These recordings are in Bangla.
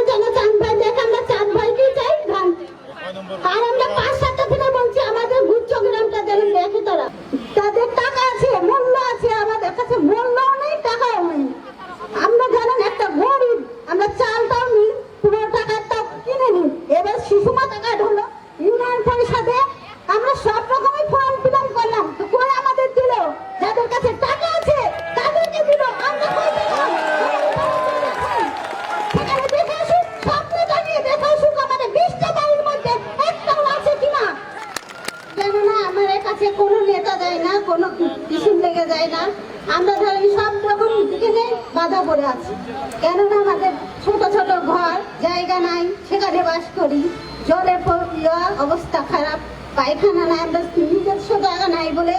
যেন চাঁদ ভাই দেখে, আমরা চাঁদ ভাইকে চাই ধান। আর আমরা 5-7টা দিনে বলছি আমাদের গুচ্ছ গ্রামটা যেন দেখে তারা। তাদের টাকা আছে, মূল্য আছে, আমাদের কাছে মূল্যও নেই, টাকাও নেই। আমরা জানেন একটা গরিব, আমরা চালটাও নিই, 15 টাকারটাও কিনে নিই। এবার শিশু মাতা কার্ড হলো, ইউনিয়ন পরিষদে আমরা সব রকমের ফর্ম ফিল আপ করলাম, তো কই আমাদের দিল? যাদের কাছে টাকা আছে তাদেরকে দিল, আমরা কই দিলাম? সেখানে দেখে আসুক, স্বপ্নটা নিয়ে দেখে আসুক আমাদের 20টা বাড়ির মধ্যে একটাও আছে কিনা। কেননা আমাদের কাছে কোনো নেতা যায় না, কোনো কিছু লেগে যায় না। আমরা ধরেন সব রকম দিকে বাধা পড়ে আছি। কেননা আমাদের ছোট ছোট ঘর, জায়গা নাই, সেখানে বাস করি। জলের অবস্থা খারাপ, পায়খানা নাই, আমরা নিজস্ব জায়গা নাই বলে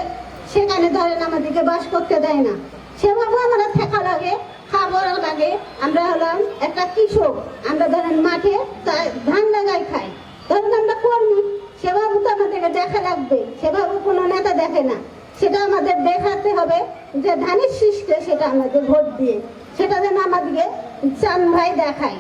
সেখানে ধরেন আমাদেরকে বাস করতে দেয় না। সেভাবে আমরা থাকা লাগে, খাবার লাগে। আমরা হলাম একটা কৃষক, আমরা ধরেন মাঠে ধান লাগাই খাই। ধরেন আমরা কর্মী, সেভাবে তো আমাদেরকে দেখা লাগবে, সেভাবে কোনো নেতা দেখে না। সেটা আমাদের দেখাতে হবে যে ধানের শীষকে, সেটা আমাদের ভোট দিয়ে সেটা যেন আমাদেরকে চাঁদ ভাই দেখায়।